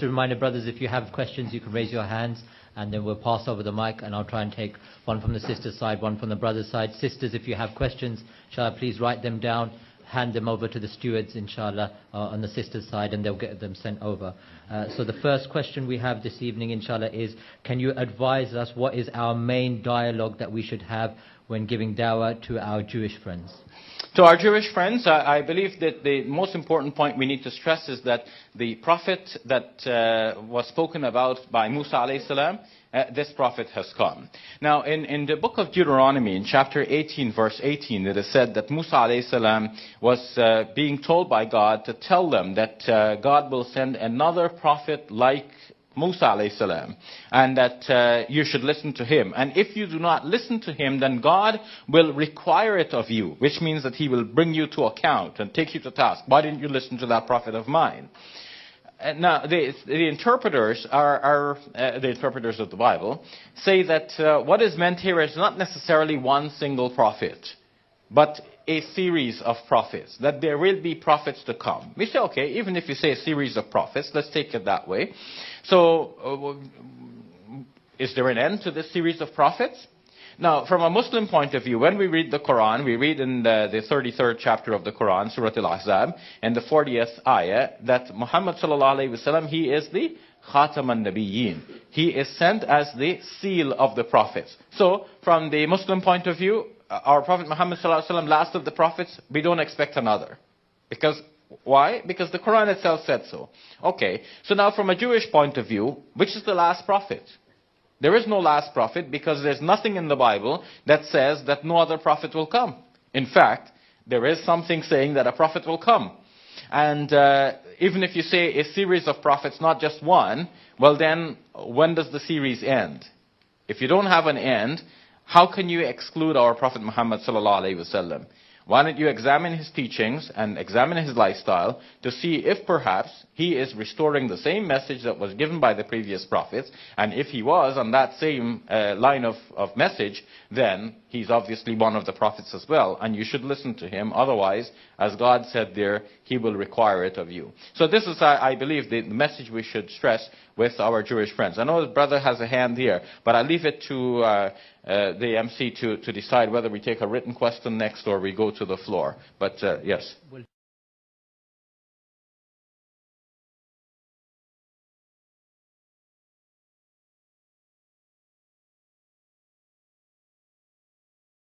a reminder, brothers, if you have questions, you can raise your hands, and then we'll pass over the mic, and I'll try and take one from the sister's side, one from the brother's side. Sisters, if you have questions, inshallah, please write them down, hand them over to the stewards, inshallah, on the sister's side, and they'll get them sent over. So the first question we have this evening, inshallah, is, can you advise us what is our main dialogue that we should have when giving dawah to our Jewish friends? To our Jewish friends, I believe that the most important point we need to stress is that the prophet that was spoken about by Musa alayhi salam, this prophet has come. Now, in the book of Deuteronomy, in chapter 18, verse 18, it is said that Musa alayhi salam was being told by God to tell them that God will send another prophet like Musa alayhi salam, and that you should listen to him. And if you do not listen to him, then God will require it of you, which means that he will bring you to account and take you to task. Why didn't you listen to that prophet of mine? Now, the interpreters the interpreters of the Bible say that what is meant here is not necessarily one single prophet, but a series of prophets, that there will be prophets to come. We say, okay, even if you say a series of prophets, let's take it that way. So, is there an end to this series of prophets? Now, from a Muslim point of view, when we read the Quran, we read in the 33rd chapter of the Quran, Surah Al-Ahzab, and the 40th ayah, that Muhammad sallallahu alayhi wa sallam, he is the Khatam al-Nabiyyin. He is sent as the seal of the prophets. So, from the Muslim point of view, our Prophet Muhammad sallallahu alayhi wa sallam, last of the prophets, we don't expect another. Because, why? Because the Quran itself said so. Okay, so now from a Jewish point of view, which is the last prophet? There is no last prophet because there's nothing in the Bible that says that no other prophet will come. In fact, there is something saying that a prophet will come. And even if you say a series of prophets, not just one, well then, when does the series end? If you don't have an end, how can you exclude our Prophet Muhammad sallallahu alaihi wasallam? Why don't you examine his teachings and examine his lifestyle to see if perhaps he is restoring the same message that was given by the previous prophets, and if he was on that same line of message, then he's obviously one of the prophets as well, and you should listen to him. Otherwise, as God said there, he will require it of you. So this is, I believe, the message we should stress with our Jewish friends. I know his brother has a hand here, but I leave it to the MC to decide whether we take a written question next or we go to the floor. But yes.